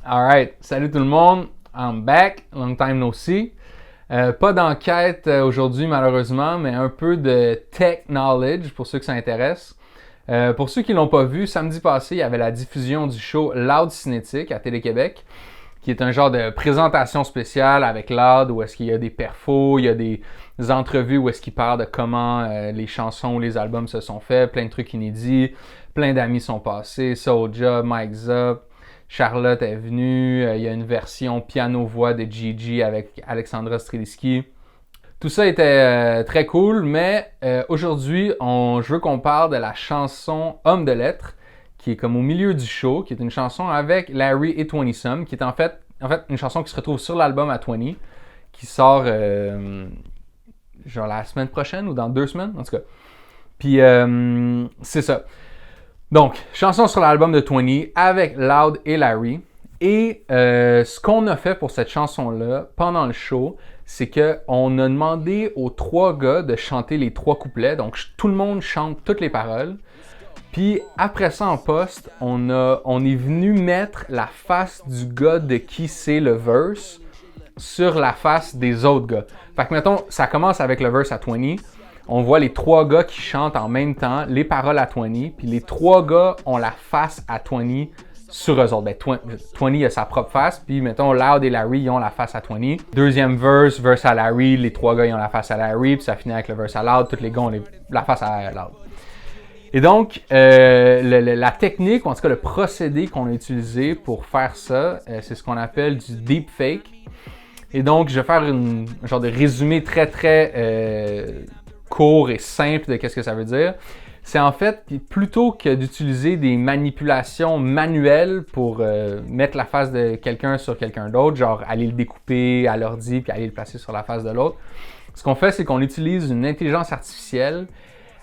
Alright, salut tout le monde, I'm back, long time no see. Pas d'enquête aujourd'hui malheureusement, mais un peu de tech knowledge pour ceux que ça intéresse. Pour ceux qui l'ont pas vu, samedi passé, il y avait la diffusion du show Loud Cinétique à Télé-Québec, qui est un genre de présentation spéciale avec Loud, où est-ce qu'il y a des perfos, il y a des entrevues où est-ce qu'il parle de comment les chansons ou les albums se sont faits, plein de trucs inédits, plein d'amis sont passés, Soulja, Mike Up, Charlotte est venue, il y a une version piano-voix de Gigi avec Alexandra Streliski. Tout ça était très cool, mais aujourd'hui, je veux qu'on parle de la chanson Homme de lettres, qui est comme au milieu du show, qui est une chanson avec Larry et 20 Some, qui est en fait une chanson qui se retrouve sur l'album à 20, qui sort genre la semaine prochaine ou dans 2 semaines, en tout cas. Puis c'est ça. Donc, chanson sur l'album de 20 avec Loud et Larry. Et ce qu'on a fait pour cette chanson-là, pendant le show, c'est qu'on a demandé aux 3 gars de chanter les 3 couplets. Donc, tout le monde chante toutes les paroles. Puis, après ça, en post, on est venu mettre la face du gars de qui c'est le verse sur la face des autres gars. Fait que, mettons, ça commence avec le verse à 20. On voit les 3 gars qui chantent en même temps les paroles à 20, puis les 3 gars ont la face à 20 sur eux autres. Ben, 20 a sa propre face, puis mettons Loud et Larry, ils ont la face à 20. Deuxième verse à Larry, les 3 gars ils ont la face à Larry, puis ça finit avec le verse à Loud, tous les gars ont la face à Loud. Et donc, la technique, ou en tout cas le procédé qu'on a utilisé pour faire ça, c'est ce qu'on appelle du deepfake. Et donc, je vais faire un genre de résumé très court et simple de qu'est-ce que ça veut dire. C'est en fait, plutôt que d'utiliser des manipulations manuelles pour mettre la face de quelqu'un sur quelqu'un d'autre, genre aller le découper à l'ordi puis aller le placer sur la face de l'autre, ce qu'on fait, c'est qu'on utilise une intelligence artificielle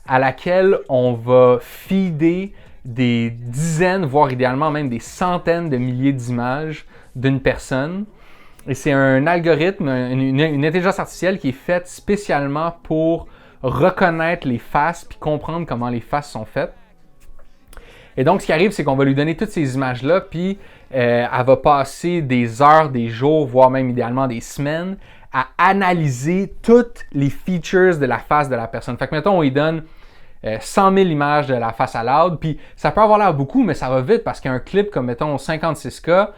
à laquelle on va feeder des dizaines, voire idéalement même des centaines de milliers d'images d'une personne. Et c'est un algorithme, une intelligence artificielle qui est faite spécialement pour reconnaître les faces puis comprendre comment les faces sont faites. Et donc, ce qui arrive, c'est qu'on va lui donner toutes ces images-là, puis elle va passer des heures, des jours, voire même idéalement des semaines, à analyser toutes les features de la face de la personne. Fait que, mettons, on lui donne 100 000 images de la face à Loud, puis ça peut avoir l'air beaucoup, mais ça va vite parce qu'un clip comme, mettons, 56K,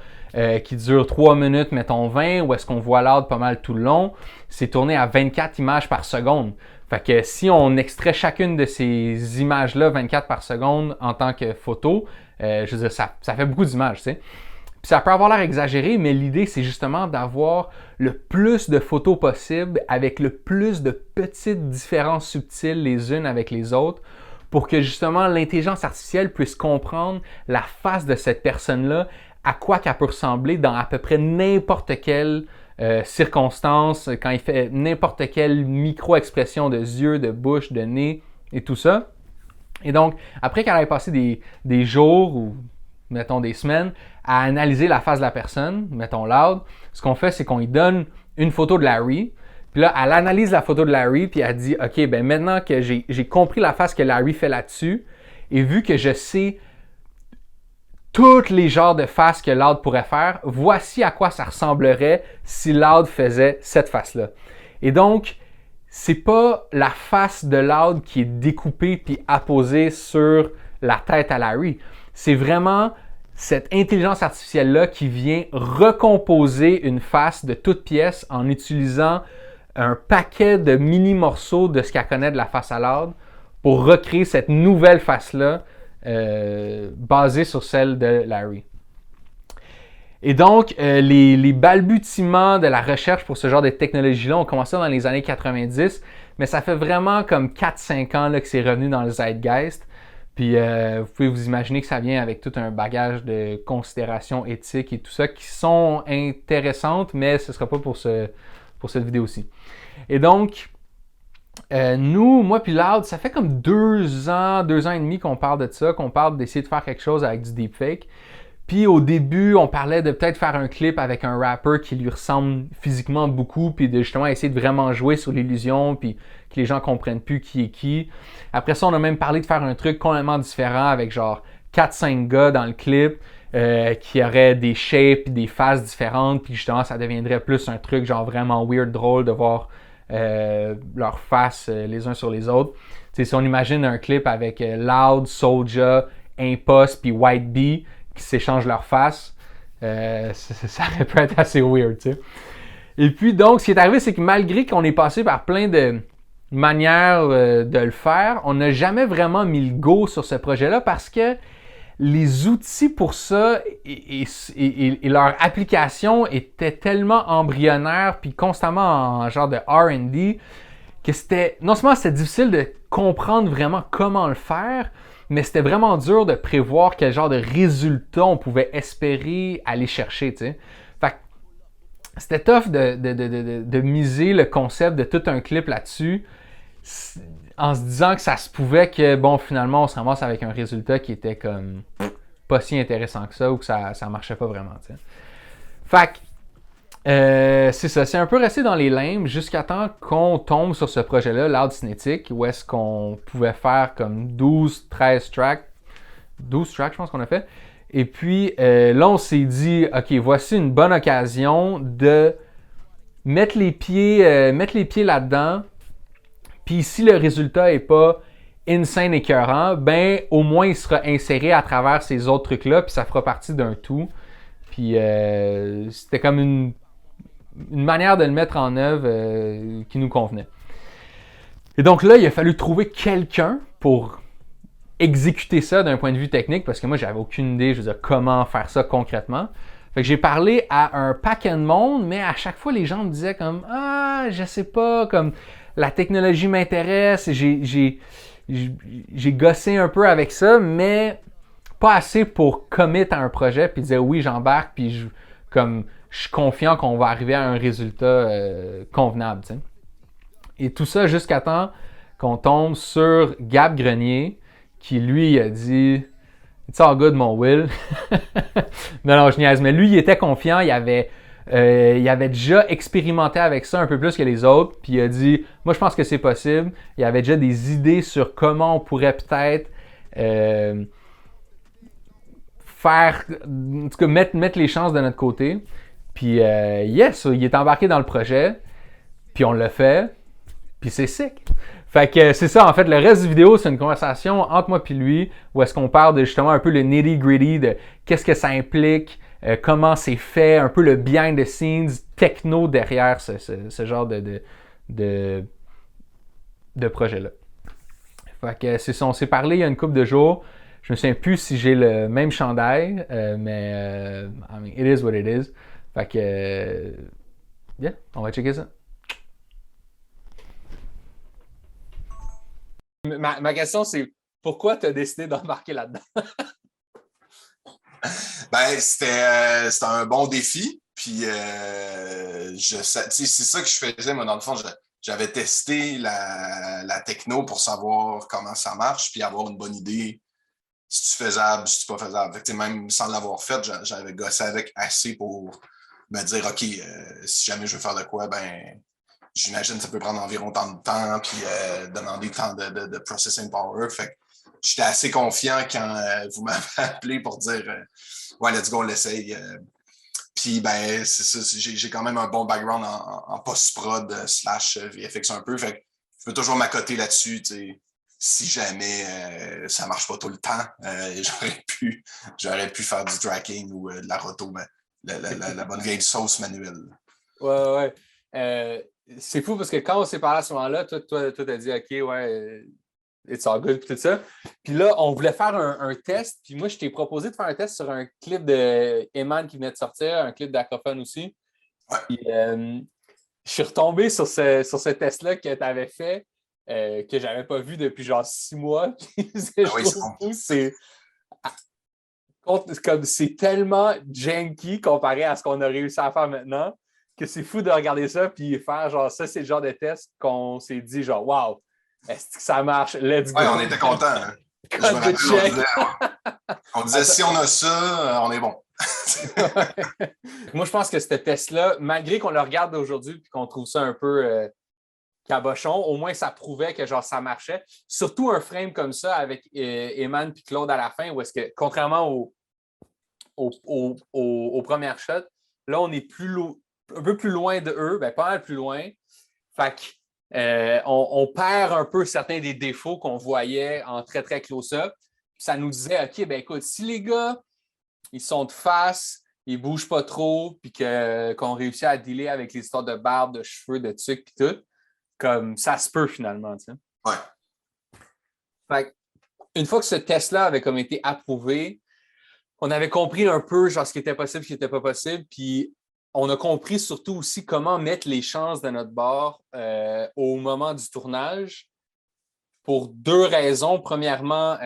qui dure 3 minutes, mettons 20, où est-ce qu'on voit Loud pas mal tout le long, c'est tourné à 24 images par seconde. Fait que si on extrait chacune de ces images-là, 24 par seconde, en tant que photo, je veux dire, ça fait beaucoup d'images, tu sais. Puis ça peut avoir l'air exagéré, mais l'idée, c'est justement d'avoir le plus de photos possible avec le plus de petites différences subtiles les unes avec les autres pour que justement l'intelligence artificielle puisse comprendre la face de cette personne-là, à quoi qu'elle peut ressembler dans à peu près n'importe quelle circonstances, quand il fait n'importe quelle micro-expression de yeux, de bouche, de nez et tout ça. Et donc, après qu'elle ait passé des jours ou, mettons, des semaines à analyser la face de la personne, mettons Loud, ce qu'on fait, c'est qu'on lui donne une photo de Larry, puis là, elle analyse la photo de Larry, puis elle dit, OK, ben maintenant que j'ai compris la face que Larry fait là-dessus, et vu que je sais tous les genres de faces que Loud pourrait faire, voici à quoi ça ressemblerait si Loud faisait cette face-là. Et donc, c'est pas la face de Loud qui est découpée puis apposée sur la tête à Larry. C'est vraiment cette intelligence artificielle-là qui vient recomposer une face de toute pièce en utilisant un paquet de mini-morceaux de ce qu'elle connaît de la face à Loud pour recréer cette nouvelle face-là basée sur celle de Larry. Et donc, les balbutiements de la recherche pour ce genre de technologie-là ont commencé dans les années 90, mais ça fait vraiment comme 4-5 ans là, que c'est revenu dans le zeitgeist. Puis, vous pouvez vous imaginer que ça vient avec tout un bagage de considérations éthiques et tout ça qui sont intéressantes, mais ce ne sera pas pour cette vidéo-ci. Et donc, nous, moi puis Loud, ça fait comme 2 ans et demi qu'on parle de ça, qu'on parle d'essayer de faire quelque chose avec du deepfake. Puis au début, on parlait de peut-être faire un clip avec un rapper qui lui ressemble physiquement beaucoup, puis de justement essayer de vraiment jouer sur l'illusion, puis que les gens comprennent plus qui est qui. Après ça, on a même parlé de faire un truc complètement différent avec genre 4-5 gars dans le clip, qui auraient des shapes et des faces différentes, puis justement, ça deviendrait plus un truc genre vraiment weird, drôle de voir leurs faces les uns sur les autres. T'sais, si on imagine un clip avec Loud, Soulja, Impost puis White Bee qui s'échangent leurs faces, ça peut être assez weird, tu sais. Et puis donc, ce qui est arrivé, c'est que malgré qu'on est passé par plein de manières de le faire, on n'a jamais vraiment mis le go sur ce projet-là parce que les outils pour ça et leur application étaient tellement embryonnaires puis constamment en genre de R&D que c'était, non seulement c'était difficile de comprendre vraiment comment le faire, mais c'était vraiment dur de prévoir quel genre de résultat on pouvait espérer aller chercher, tu sais. Fait que c'était tough de miser le concept de tout un clip là-dessus en se disant que ça se pouvait que, bon, finalement, on se ramasse avec un résultat qui était comme pas si intéressant que ça ou que ça marchait pas vraiment, tu sais. Fait que c'est ça, c'est un peu resté dans les limbes jusqu'à temps qu'on tombe sur ce projet-là, Loud Cinétique, où est-ce qu'on pouvait faire comme 12-13 tracks. 12 tracks, je pense qu'on a fait. Et puis là, on s'est dit, OK, voici une bonne occasion de mettre les pieds là-dedans. Puis si le résultat n'est pas insane écœurant, ben au moins il sera inséré à travers ces autres trucs-là, puis ça fera partie d'un tout. Puis c'était comme une manière de le mettre en œuvre qui nous convenait. Et donc là, il a fallu trouver quelqu'un pour exécuter ça d'un point de vue technique, parce que moi, j'avais aucune idée, je veux dire, comment faire ça concrètement. Fait que j'ai parlé à un paquet de monde, mais à chaque fois, les gens me disaient comme « Ah, je sais pas, comme la technologie m'intéresse, j'ai gossé un peu avec ça, mais pas assez pour commit à un projet, puis dire oui, j'embarque, puis je suis confiant qu'on va arriver à un résultat convenable. » T'sais. Et tout ça jusqu'à temps qu'on tombe sur Gab Grenier, qui lui a dit « It's all good, mon Will. » Non, je niaise, mais lui, il était confiant, il avait déjà expérimenté avec ça un peu plus que les autres, puis il a dit « Moi, je pense que c'est possible. » Il avait déjà des idées sur comment on pourrait peut-être faire, en tout cas, mettre les chances de notre côté. Puis, yes, il est embarqué dans le projet, puis on l'a fait, puis c'est sick. Fait que c'est ça, en fait, le reste du vidéo, c'est une conversation entre moi et lui, où est-ce qu'on parle de justement un peu le nitty-gritty de qu'est-ce que ça implique, comment c'est fait, un peu le behind the scenes techno derrière ce genre de projet-là. Fait que c'est ça, on s'est parlé il y a une couple de jours. Je me souviens plus si j'ai le même chandail, mais I mean, it is what it is. Fait que, yeah, on va checker ça. Ma question, c'est pourquoi tu as décidé d'embarquer là-dedans? Ben, c'était un bon défi. Puis, c'est ça que je faisais, moi, dans le fond, j'avais testé la techno pour savoir comment ça marche, puis avoir une bonne idée si c'est faisable, si c'est pas faisable. Fait que, même sans l'avoir fait, j'avais gossé avec assez pour me dire, OK, si jamais je veux faire de quoi, ben, j'imagine que ça peut prendre environ tant de temps, puis demander tant de processing power. Fait que j'étais assez confiant quand vous m'avez appelé pour dire ouais, let's go, on l'essaye. Puis, ben, c'est ça, j'ai quand même un bon background en post-prod / VFX un peu. Fait que je peux toujours m'accoter là-dessus, tu sais. Si jamais ça marche pas tout le temps, j'aurais pu faire du tracking ou de la roto, mais la bonne vieille sauce manuelle. Ouais. C'est fou parce que quand on s'est parlé à ce moment-là, toi t'as dit OK, ouais, it's all good, puis tout ça. Puis là, on voulait faire un test, puis moi, je t'ai proposé de faire un test sur un clip de Eman qui venait de sortir, un clip d'Acrophone aussi. Ouais. Puis, je suis retombé sur ce test-là que tu avais fait, que j'avais pas vu depuis genre 6 mois. C'est tellement janky comparé à ce qu'on a réussi à faire maintenant que c'est fou de regarder ça puis faire genre ça, c'est le genre de test qu'on s'est dit genre wow, est-ce que ça marche? Let's go! Ouais, on était contents. Hein? Je me rappelle, on disait si on a ça, on est bon. Moi, je pense que ce test-là, malgré qu'on le regarde aujourd'hui et qu'on trouve ça un peu cabochon, au moins ça prouvait que genre ça marchait. Surtout un frame comme ça avec Eman et Claude à la fin, où est-ce que, contrairement aux premières shots. Là, on est un peu plus loin de eux, ben, pas mal plus loin. Fait que, on perd un peu certains des défauts qu'on voyait en très, très close-up. Ça nous disait, OK, ben écoute, si les gars, ils sont de face, ils ne bougent pas trop, puis qu'on réussit à dealer avec les histoires de barbe, de cheveux, de tucs, puis tout, comme ça se peut finalement, tu sais. Ouais. Fait que, une fois que ce test-là avait comme été approuvé, on avait compris un peu genre ce qui était possible, ce qui n'était pas possible, puis on a compris surtout aussi comment mettre les chances de notre bord au moment du tournage pour deux raisons. Premièrement,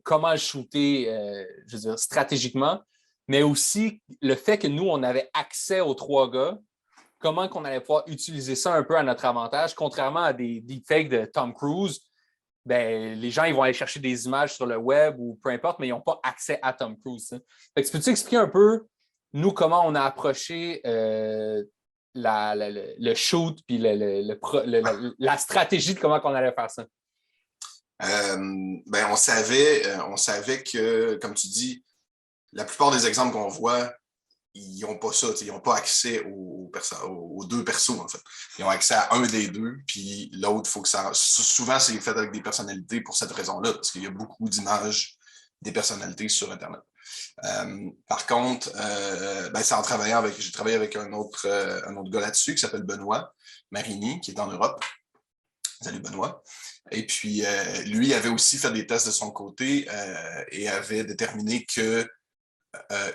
comment le shooter, je veux dire, stratégiquement, mais aussi le fait que nous, on avait accès aux trois gars, comment qu'on allait pouvoir utiliser ça un peu à notre avantage, contrairement à des deepfakes de Tom Cruise. Ben, les gens ils vont aller chercher des images sur le web ou peu importe, mais ils n'ont pas accès à Tom Cruise. Hein. Fait que peux-tu expliquer un peu, nous, comment on a approché le shoot puis la stratégie de comment on allait faire ça? Ben, on savait que, comme tu dis, la plupart des exemples qu'on voit, ils n'ont pas ça, ils n'ont pas accès aux deux persos, en fait. Ils ont accès à un des deux, puis l'autre, il faut que ça... Souvent, c'est fait avec des personnalités pour cette raison-là, parce qu'il y a beaucoup d'images des personnalités sur Internet. Par contre, ben, c'est en travaillant avec... J'ai travaillé avec un autre gars là-dessus qui s'appelle Benoît Marini, qui est en Europe. Salut Benoît. Et puis, lui avait aussi fait des tests de son côté et avait déterminé que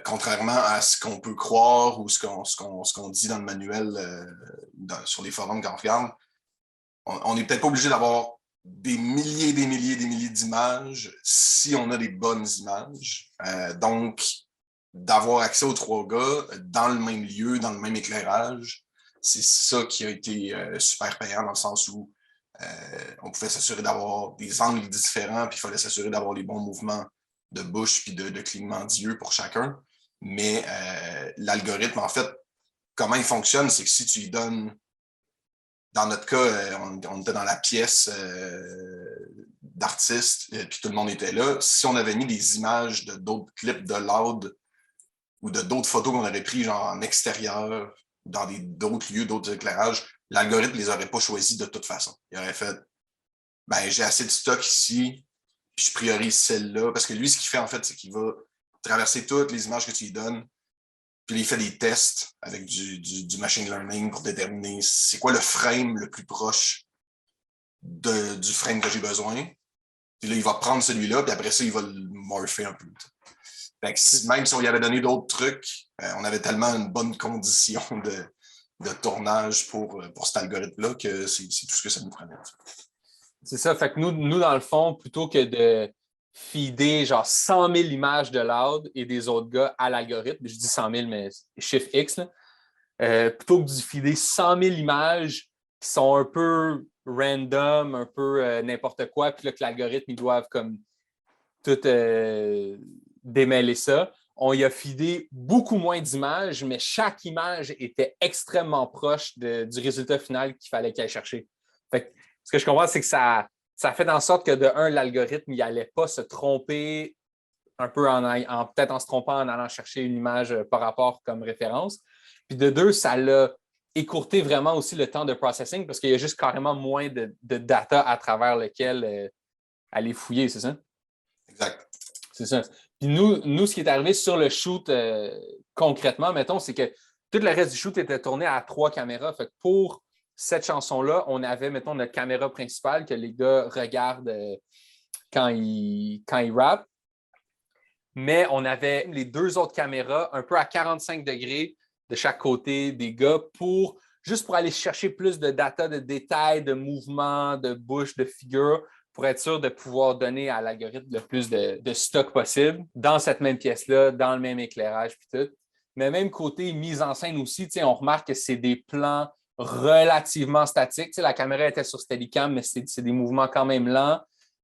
contrairement à ce qu'on peut croire ou ce qu'on dit dans le manuel sur les forums quand on regarde, on n'est peut-être pas obligé d'avoir des milliers d'images si on a des bonnes images. Donc, d'avoir accès aux trois gars dans le même lieu, dans le même éclairage, c'est ça qui a été super payant dans le sens où on pouvait s'assurer d'avoir des angles différents, puis il fallait s'assurer d'avoir les bons mouvements de bouche puis de clignement d'yeux pour chacun. Mais l'algorithme, en fait, comment il fonctionne, c'est que si tu lui donnes, dans notre cas, on était dans la pièce d'artistes, puis tout le monde était là. Si on avait mis des images de d'autres clips de Loud ou de d'autres photos qu'on avait pris genre en extérieur, dans d'autres lieux, d'autres éclairages, l'algorithme les aurait pas choisis de toute façon. Il aurait fait, ben j'ai assez de stock ici, puis je priorise celle-là. Parce que lui, ce qu'il fait, en fait, c'est qu'il va traverser toutes les images que tu lui donnes, puis il fait des tests avec du machine learning pour déterminer c'est quoi le frame le plus proche du frame que j'ai besoin. Puis là, il va prendre celui-là, puis après ça, il va le morpher un peu. Fait que même si on lui avait donné d'autres trucs, on avait tellement une bonne condition de tournage pour cet algorithme-là que c'est tout ce que ça nous prenait. C'est ça. Fait que nous, dans le fond, plutôt que de feeder genre 100 000 images de Loud et des autres gars à l'algorithme, je dis 100 000, mais chiffre X, là, plutôt que de feeder 100 000 images qui sont un peu random, un peu n'importe quoi, puis là, que l'algorithme, ils doivent comme tout démêler ça. On y a feedé beaucoup moins d'images, mais chaque image était extrêmement proche du résultat final qu'il fallait qu'elle chercher. Fait que, ce que je comprends, c'est que ça fait en sorte que, de un, l'algorithme n'allait pas se tromper un peu peut-être en se trompant en allant chercher une image par rapport comme référence. Puis de deux, ça l'a écourté vraiment aussi le temps de processing parce qu'il y a juste carrément moins de data à travers lequel aller fouiller, c'est ça? Exact. C'est ça. Puis nous, ce qui est arrivé sur le shoot concrètement, mettons, c'est que tout le reste du shoot était tourné à 3 caméras. Fait que pour cette chanson-là, on avait, mettons, notre caméra principale que les gars regardent quand ils rappent. Mais on avait les 2 autres caméras un peu à 45 degrés de chaque côté des gars juste pour aller chercher plus de data, de détails, de mouvements, de bouche, de figure, pour être sûr de pouvoir donner à l'algorithme le plus de stock possible dans cette même pièce-là, dans le même éclairage puis tout. Mais même côté mise en scène aussi, on remarque que c'est des plans relativement statiques. La caméra était sur Steadicam, mais c'est des mouvements quand même lents.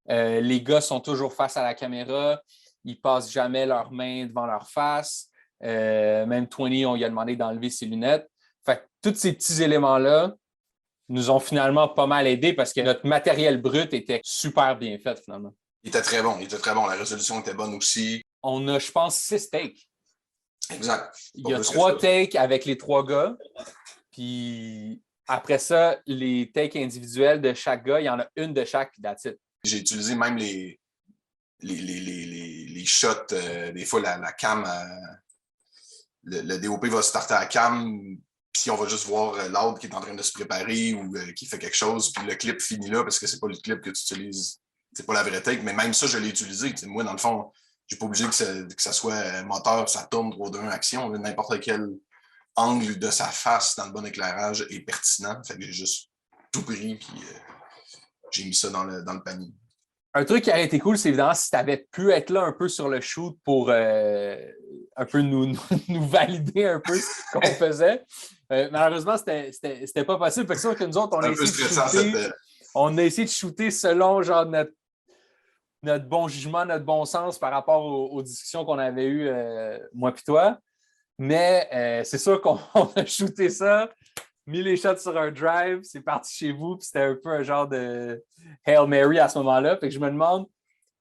Les gars sont toujours face à la caméra. Ils ne passent jamais leurs mains devant leur face. Même 20, on lui a demandé d'enlever ses lunettes. Fait que tous ces petits éléments-là nous ont finalement pas mal aidés parce que notre matériel brut était super bien fait finalement. Il était très bon. La résolution était bonne aussi. On a, je pense, 6 takes. Exact. Il y a 3 takes avec les 3 gars. Puis après ça, les takes individuels de chaque gars, il y en a une de chaque, puis that's it. J'ai utilisé même les shots. Des fois, la cam, le DOP va starter à la cam, puis on va juste voir l'autre qui est en train de se préparer ou qui fait quelque chose, puis le clip finit là parce que c'est pas le clip que tu utilises. C'est pas la vraie take, mais même ça, je l'ai utilisé. T'sais, moi, dans le fond, j'ai pas obligé que ça soit moteur, ça tourne, 3-2-1, action. N'importe quel angle de sa face dans le bon éclairage est pertinent. Fait que j'ai juste tout pris, puis j'ai mis ça dans le panier. Un truc qui aurait été cool, c'est évidemment si tu avais pu être là un peu sur le shoot pour un peu nous valider un peu ce qu'on faisait. Malheureusement, c'était pas possible. C'est sûr que nous autres, on a essayé de shooter selon genre notre bon jugement, notre bon sens par rapport aux discussions qu'on avait eues, moi et toi. Mais c'est sûr qu'on a shooté ça, mis les shots sur un drive, c'est parti chez vous, puis c'était un peu un genre de Hail Mary à ce moment-là. Fait que je me demande,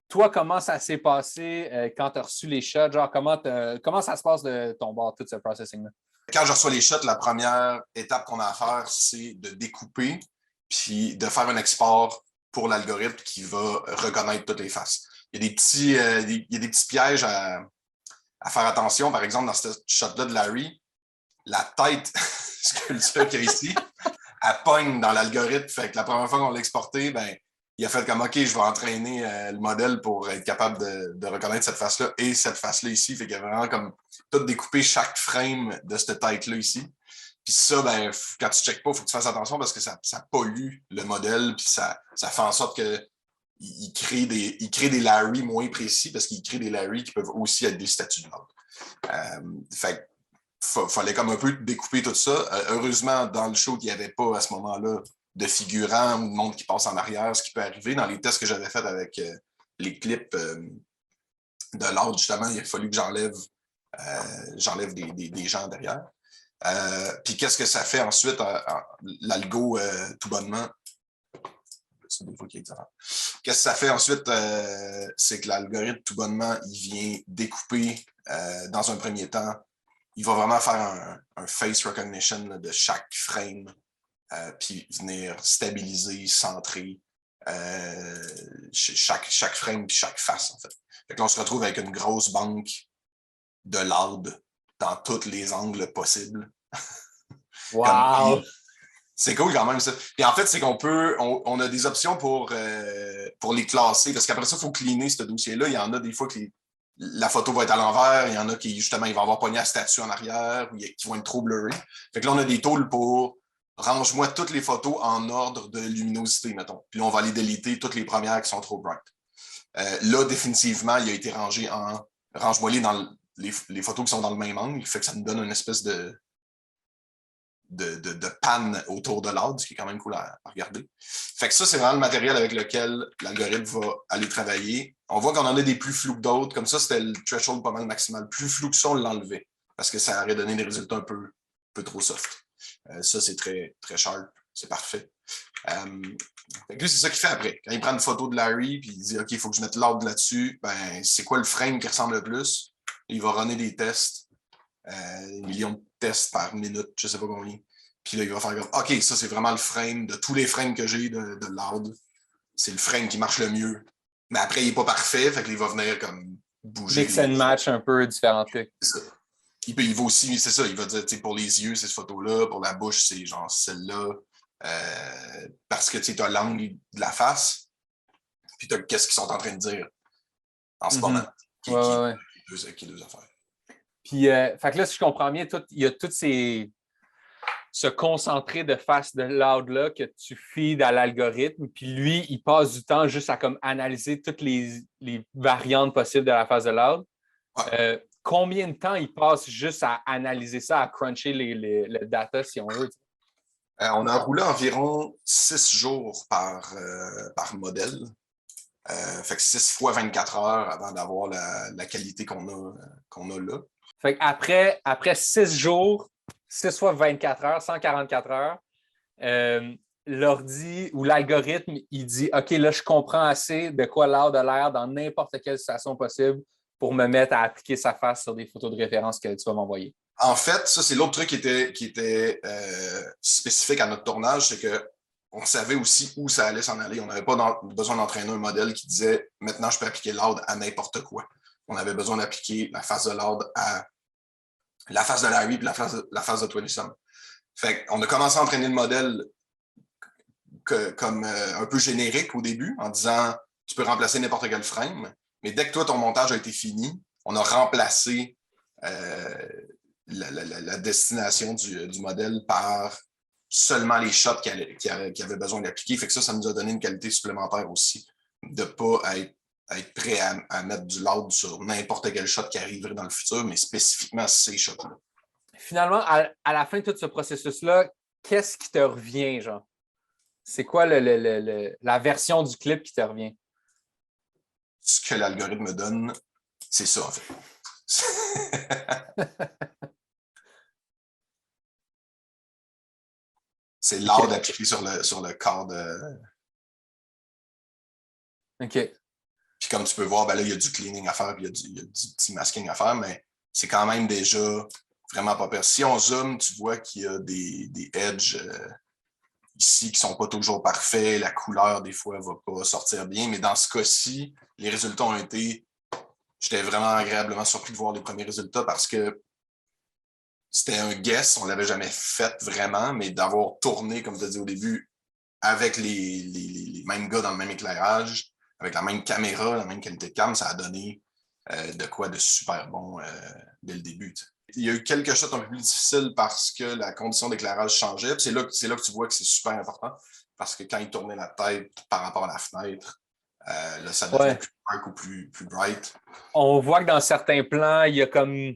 toi, comment ça s'est passé quand tu as reçu les shots? Genre, comment ça se passe de ton bord, tout ce processing-là? Quand je reçois les shots, la première étape qu'on a à faire, c'est de découper puis de faire un export pour l'algorithme qui va reconnaître toutes les faces. Il y a des petits pièges à faire attention. Par exemple, dans ce shot-là de Larry, la tête sculpture qu'il y a ici, elle pogne dans l'algorithme. Fait que la première fois qu'on l'a exporté, ben, il a fait comme OK, je vais entraîner le modèle pour être capable de reconnaître cette face-là et cette face-là ici. Fait qu'il a vraiment comme tout découpé chaque frame de cette tête-là ici. Puis ça, ben, quand tu ne checkes pas, il faut que tu fasses attention parce que ça pollue le modèle, puis ça fait en sorte que il crée des Larry moins précis parce qu'il crée des Larry qui peuvent aussi être des statues de l'autre. Fait fallait comme un peu découper tout ça. Heureusement, dans le show, il n'y avait pas à ce moment-là de figurants ou de monde qui passe en arrière, ce qui peut arriver. Dans les tests que j'avais faits avec les clips de l'autre, justement, il a fallu que j'enlève des gens derrière. Puis qu'est-ce que ça fait ensuite, l'algo tout bonnement? Qu'est-ce que ça fait ensuite? C'est que l'algorithme tout bonnement, il vient découper dans un premier temps. Il va vraiment faire un face recognition là, de chaque frame, puis venir stabiliser, centrer chaque frame et chaque face, en fait. Fait que là, on se retrouve avec une grosse banque de loud dans tous les angles possibles. Wow! C'est cool quand même ça. Puis en fait, c'est on a des options pour les classer, parce qu'après ça, il faut cleaner ce dossier-là. Il y en a des fois que la photo va être à l'envers, il y en a qui, justement, ils vont avoir pogné la statue en arrière ou qui vont être trop blurrés. Fait que là, on a des tools pour range-moi toutes les photos en ordre de luminosité, mettons. Puis là, on va aller déliter toutes les premières qui sont trop bright. Là, définitivement, il a été rangé en range-moi-les dans les photos qui sont dans le même angle. Fait que ça nous donne une espèce de panne autour de l'ordre, ce qui est quand même cool à regarder. Fait que ça, c'est vraiment le matériel avec lequel l'algorithme va aller travailler. On voit qu'on en a des plus flous que d'autres. Comme ça, c'était le threshold pas mal maximal. Plus flou que ça, on l'enlevait parce que ça aurait donné des résultats un peu trop soft. Ça, c'est très, très sharp. C'est parfait. Fait que lui, c'est ça qu'il fait après. Quand il prend une photo de Larry puis il dit OK, il faut que je mette l'ordre là-dessus, ben, c'est quoi le frame qui ressemble le plus? Il va runner des tests. Des millions de tests par minute, je ne sais pas combien. Puis là, il va faire comme OK, ça, c'est vraiment le frame de tous les frames que j'ai de loud. C'est le frame qui marche le mieux. Mais après, il n'est pas parfait, fait qu'il va venir comme bouger. Mix and match un peu différent. C'est ça. Il va aussi, c'est ça, il va dire, pour les yeux, c'est cette photo-là, pour la bouche, c'est genre celle-là. Parce que tu as l'angle de la face, puis tu as qu'est-ce qu'ils sont en train de dire en ce moment. Qui est deux affaires. Puis, fait que là, si je comprends bien, il y a tout ce concentré de face de loud-là que tu feeds à l'algorithme, puis lui, il passe du temps juste à comme analyser toutes les variantes possibles de la face de loud. Ouais. Combien de temps il passe juste à analyser ça, à cruncher le data, si on veut? On a roulé environ 6 jours par modèle. Fait que 6 fois 24 heures avant d'avoir la qualité qu'on a là. Fait qu'après 6 jours, 6 fois 24 heures, 144 heures, l'ordi ou l'algorithme, il dit OK, là, je comprends assez de quoi l'art a l'air dans n'importe quelle situation possible pour me mettre à appliquer sa face sur des photos de référence que tu vas m'envoyer? En fait, ça, c'est l'autre truc qui était spécifique à notre tournage, c'est que on savait aussi où ça allait s'en aller. On n'avait pas besoin d'entraîner un modèle qui disait « Maintenant, je peux appliquer l'ordre à n'importe quoi ». On avait besoin d'appliquer la face de l'ordre à la face de Larry et la face de Twillysome. Fait qu'on a commencé à entraîner le modèle comme un peu générique au début, en disant « Tu peux remplacer n'importe quel frame ». Mais dès que toi, ton montage a été fini, on a remplacé la destination du modèle par seulement les shots qui avaient besoin d'appliquer. Fait que ça nous a donné une qualité supplémentaire aussi, de ne pas être prêt à mettre du load sur n'importe quel shot qui arriverait dans le futur, mais spécifiquement ces shots-là. Finalement, à la fin de tout ce processus-là, qu'est-ce qui te revient, genre? C'est quoi la version du clip qui te revient? Ce que l'algorithme me donne, c'est ça, en fait. C'est l'art d'appliquer sur le corps de... OK. Puis comme tu peux voir, ben là, il y a du cleaning à faire, puis il y a du petit masking à faire, mais c'est quand même déjà vraiment pas pire. Si on zoome, tu vois qu'il y a des edges ici qui sont pas toujours parfaits. La couleur, des fois, va pas sortir bien. Mais dans ce cas-ci, les résultats ont été... J'étais vraiment agréablement surpris de voir les premiers résultats parce que c'était un guess, on l'avait jamais fait vraiment, mais d'avoir tourné, comme tu as dit au début, avec les mêmes gars dans le même éclairage, avec la même caméra, la même qualité de cam, ça a donné de quoi de super bon dès le début. T'sais. Il y a eu quelques shots un peu plus difficiles parce que la condition d'éclairage changeait. C'est là que tu vois que c'est super important parce que quand il tournait la tête par rapport à la fenêtre, là, ça devenait plus dark ou plus bright. On voit que dans certains plans, il y a comme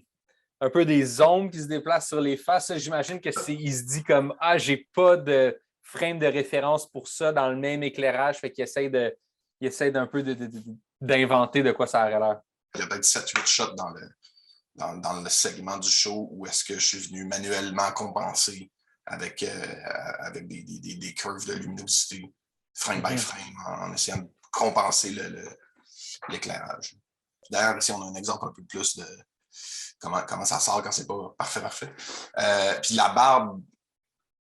un peu des ombres qui se déplacent sur les faces. J'imagine qu'il se dit comme « Ah, j'ai pas de frame de référence pour ça dans le même éclairage. » Fait qu'il essaie d'un peu d'inventer de quoi ça aurait l'air. Il y a peut-être 7-8 shots dans le segment du show où est-ce que je suis venu manuellement compenser avec des curves de luminosité, frame by frame, en essayant de compenser l'éclairage. D'ailleurs, ici, on a un exemple un peu plus de comment ça sort quand c'est pas parfait. Puis la barbe,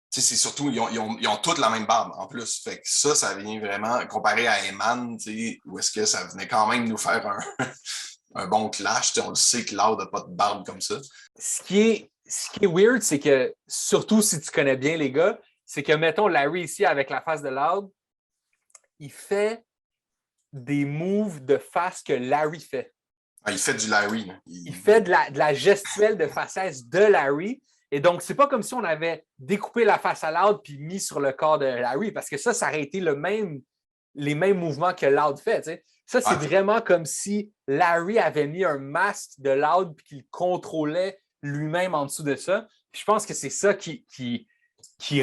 c'est surtout, ils ont toutes la même barbe en plus. Fait que ça vient vraiment, comparé à Eman, où est-ce que ça venait quand même nous faire un bon clash. On le sait que Loud n'a pas de barbe comme ça. Ce qui est weird, c'est que, surtout si tu connais bien les gars, c'est que, mettons, Larry ici, avec la face de Loud, il fait des moves de face que Larry fait. Ah, il fait du Larry. Il fait de la gestuelle de faciès de Larry. Et donc, c'est pas comme si on avait découpé la face à Loud puis mis sur le corps de Larry, parce que ça aurait été les mêmes mouvements que Loud fait. T'sais. Ça, c'est vraiment comme si Larry avait mis un masque de Loud et qu'il contrôlait lui-même en dessous de ça. Puis je pense que c'est ça qui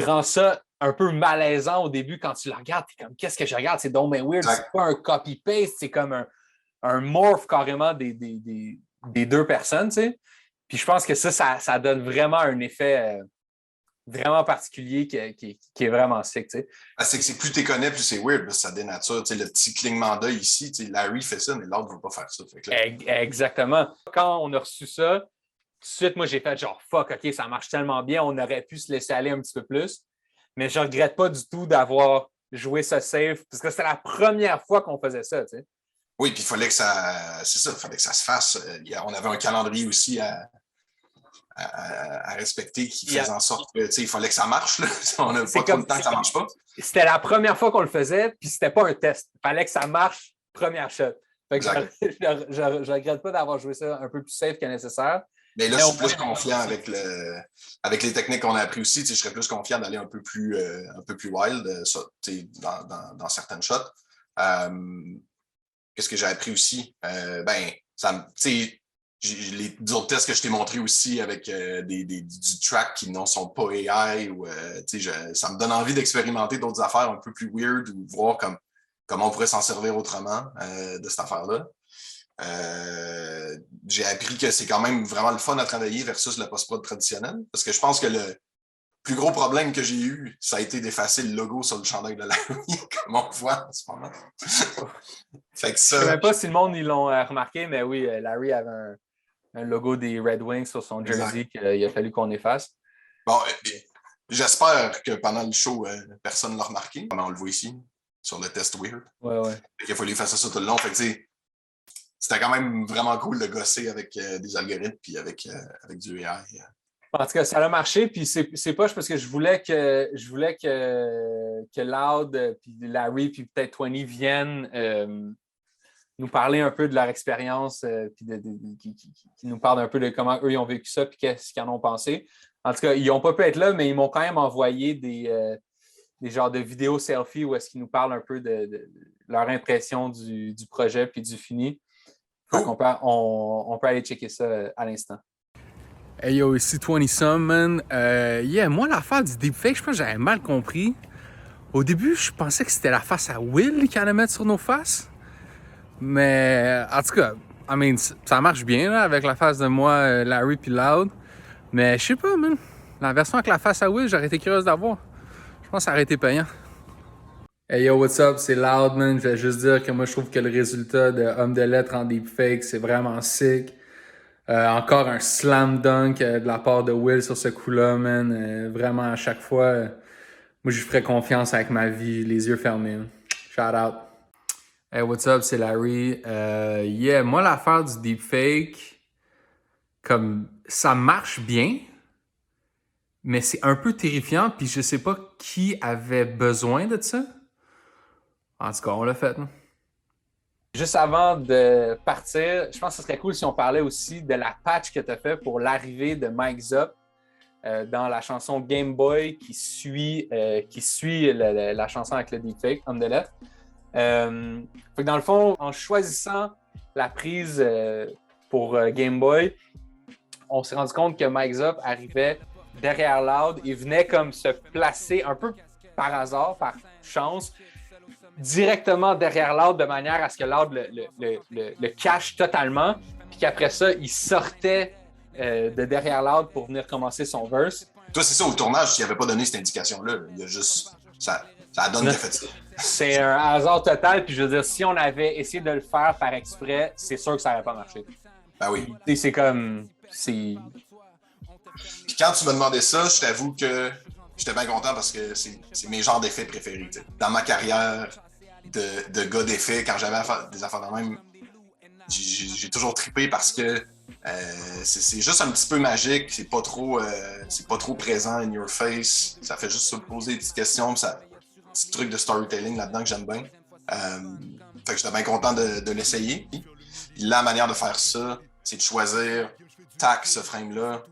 rend ça un peu malaisant au début quand tu le regardes. Tu es comme, qu'est-ce que je regarde? C'est donc bien weird. C'est pas un copy-paste, c'est comme un morph carrément des deux personnes. T'sais. Puis je pense que ça donne vraiment un effet vraiment particulier qui est vraiment sick. Tu sais. C'est que plus tu les connais, plus c'est weird, parce que ça dénature. Tu sais, le petit clignement d'œil ici, tu sais, Larry fait ça, mais l'autre ne veut pas faire ça. Fait que là... Exactement. Quand on a reçu ça, tout de suite, moi, j'ai fait genre fuck, OK, ça marche tellement bien, on aurait pu se laisser aller un petit peu plus. Mais je ne regrette pas du tout d'avoir joué ça safe, parce que c'était la première fois qu'on faisait ça. Tu sais. Oui, puis il fallait que ça. C'est ça, il fallait que ça se fasse. On avait un calendrier aussi à respecter qui faisait en sorte que il fallait que ça marche. Là. On n'a pas trop le temps que ça ne marche pas. C'était la première fois qu'on le faisait, puis c'était pas un test. Il fallait que ça marche, première shot. Fait que je regrette pas d'avoir joué ça un peu plus safe que nécessaire. Mais là, je suis plus confiant avec les techniques qu'on a appris aussi. Je serais plus confiant d'aller un peu plus wild dans certaines shots. Qu'est-ce que j'ai appris aussi? Les autres tests que je t'ai montrés aussi avec du track qui ne sont pas AI, ça me donne envie d'expérimenter d'autres affaires un peu plus weird ou voir comment on pourrait s'en servir autrement de cette affaire-là. J'ai appris que c'est quand même vraiment le fun à travailler versus le post-prod traditionnel parce que je pense que plus gros problème que j'ai eu, ça a été d'effacer le logo sur le chandail de Larry, comme on voit en ce moment. Fait que ça, Je ne sais même pas si le monde ils l'ont remarqué, mais oui, Larry avait un logo des Red Wings sur son jersey qu'il a fallu qu'on efface. bon, j'espère que pendant le show, personne ne l'a remarqué, comme on le voit ici, sur le test weird. Ouais. Fait qu'il a fallu effacer ça tout le long. Fait que, c'était quand même vraiment cool de gosser avec des algorithmes puis avec du AI. En tout cas, ça a marché, puis c'est poche parce que je voulais que Loud, puis Larry, puis peut-être 20 viennent nous parler un peu de leur expérience, puis qui nous parlent un peu de comment eux ils ont vécu ça, puis qu'est-ce qu'ils en ont pensé. En tout cas, ils n'ont pas pu être là, mais ils m'ont quand même envoyé des genres de vidéos selfies où est-ce qu'ils nous parlent un peu de leur impression du projet puis du fini. Donc, on peut aller checker ça à l'instant. Hey yo, ici 20 Some, man. Moi, l'affaire du deepfake, je pense que j'avais mal compris. Au début, je pensais que c'était la face à Will qu'il allait mettre sur nos faces. Mais, en tout cas, ça marche bien là, avec la face de moi, Larry puis Loud. Mais je sais pas, man. La version avec la face à Will, j'aurais été curieuse d'avoir. Je pense que ça aurait été payant. Hey yo, what's up? C'est Loud, man. Je vais juste dire que moi, je trouve que le résultat de Homme de lettres en deepfake, c'est vraiment sick. Encore un slam dunk de la part de Will sur ce coup-là, man. Vraiment, à chaque fois, moi, je lui ferais confiance avec ma vie, les yeux fermés. Hein. Shout out. Hey, what's up? C'est Larry. Moi, l'affaire du deepfake, comme ça marche bien, mais c'est un peu terrifiant, puis je sais pas qui avait besoin de ça. En tout cas, on l'a fait. Hein. Juste avant de partir, je pense que ce serait cool si on parlait aussi de la patch que tu as fait pour l'arrivée de Mike Zop dans la chanson Game Boy qui suit la chanson avec le deepfake, Homme de lettres. Fait que dans le fond, en choisissant la prise pour Game Boy, on s'est rendu compte que Mike Zop arrivait derrière Loud et venait comme se placer un peu par hasard, par chance, directement derrière Loud de manière à ce que Loud le cache totalement, puis qu'après ça, il sortait de derrière Loud pour venir commencer son verse. Toi, c'est ça, au tournage, il n'avait pas donné cette indication-là. Il y a juste... Ça donne qu'il a fait ça. C'est un hasard total, puis je veux dire, si on avait essayé de le faire par exprès, c'est sûr que ça n'aurait pas marché. Ben oui. Et c'est comme... Puis quand tu m'as demandé ça, je t'avoue que j'étais bien content parce que c'est mes genres d'effets préférés. T'sais. Dans ma carrière de gars d'effets, quand j'avais des affaires de même, j'ai toujours trippé parce que c'est juste un petit peu magique, c'est pas trop présent in your face, ça fait juste se poser des petites questions, petit truc de storytelling là-dedans que j'aime bien. Fait que j'étais bien content de l'essayer. La manière de faire ça, c'est de choisir tac ce frame-là,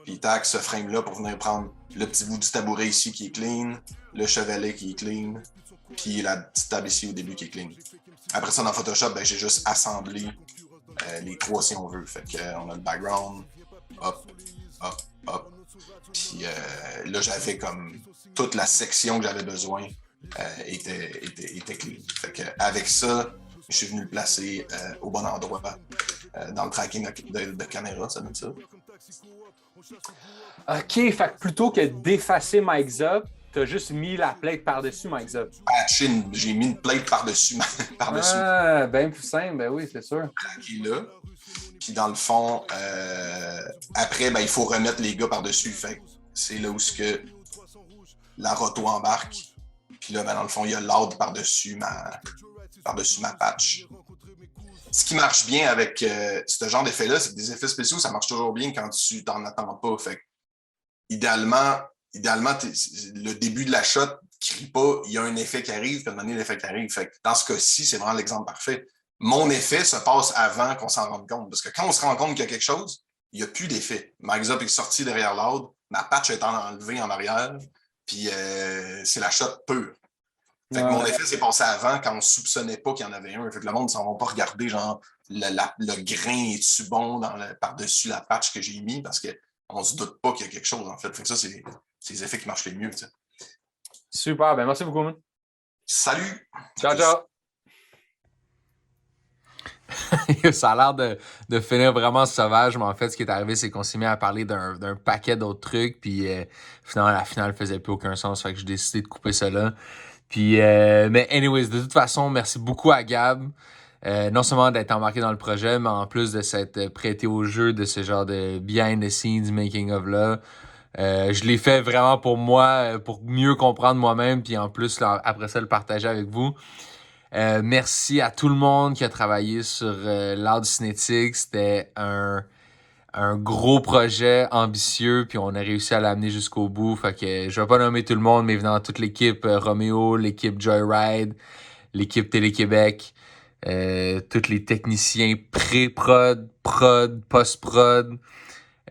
puis tac ce frame-là pour venir prendre le petit bout du tabouret ici qui est clean, le chevalet qui est clean, puis la petite table ici au début qui est clean. Après ça, dans Photoshop, ben, j'ai juste assemblé les trois si on veut. Fait qu'on a le background, hop. Puis là, j'avais comme toute la section que j'avais besoin était clean. Fait qu'avec ça, je suis venu le placer au bon endroit dans le tracking de caméra, ça donne ça. OK, fait que plutôt que d'effacer Mike Zop, t'as juste mis la plate par-dessus Mike Zop. J'ai mis une plate par-dessus. Ah, bien plus simple, ben oui, c'est sûr. Qui est là. Puis dans le fond, après, ben, il faut remettre les gars par-dessus. Fait que c'est là où la roto embarque. Puis là, ben, dans le fond, il y a l'ordre par-dessus ma patch. Ce qui marche bien avec ce genre d'effet-là, c'est que des effets spéciaux, ça marche toujours bien quand tu t'en attends pas. Fait que, idéalement, le début de la shot crie pas, il y a un effet qui arrive, puis à un moment donné, l'effet qui arrive. Fait que dans ce cas-ci, c'est vraiment l'exemple parfait. Mon effet se passe avant qu'on s'en rende compte. Parce que quand on se rend compte qu'il y a quelque chose, il n'y a plus d'effet. Mike Zop est sorti derrière l'ordre, ma patch est enlevée en arrière, puis c'est la shot pure. Fait que mon effet s'est passé avant quand on ne soupçonnait pas qu'il y en avait un. Fait que le monde ne s'en va pas regarder, genre, le grain est-tu bon par-dessus la patch que j'ai mis parce qu'on ne se doute pas qu'il y a quelque chose, en fait. Fait que ça, c'est les effets qui marchent les mieux. T'sais. Super, ben merci beaucoup, man. Salut! Ciao, ciao! Ça a l'air de finir vraiment sauvage, mais en fait, ce qui est arrivé, c'est qu'on s'est mis à parler d'un paquet d'autres trucs, puis finalement, la finale faisait plus aucun sens, fait que j'ai décidé de couper ça là. Puis, mais anyways, de toute façon, merci beaucoup à Gab, non seulement d'être embarqué dans le projet, mais en plus de s'être prêté au jeu de ce genre de behind the scenes making of là. Je l'ai fait vraiment pour moi, pour mieux comprendre moi-même, puis en plus, là, après ça, le partager avec vous. Merci à tout le monde qui a travaillé sur l'art du cinétique. C'était un gros projet ambitieux, puis on a réussi à l'amener jusqu'au bout. Fait que je vais pas nommer tout le monde, mais évidemment toute l'équipe Roméo, l'équipe Joyride, l'équipe Télé-Québec, tous les techniciens pré-prod, prod, post-prod.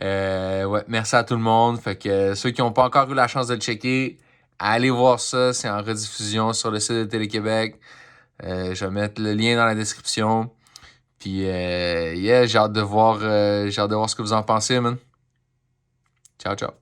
Ouais, merci à tout le monde. Fait que ceux qui n'ont pas encore eu la chance de le checker, allez voir ça. C'est en rediffusion sur le site de Télé-Québec. Je vais mettre le lien dans la description. Puis, yeah, j'ai hâte de voir ce que vous en pensez, man. Ciao, ciao.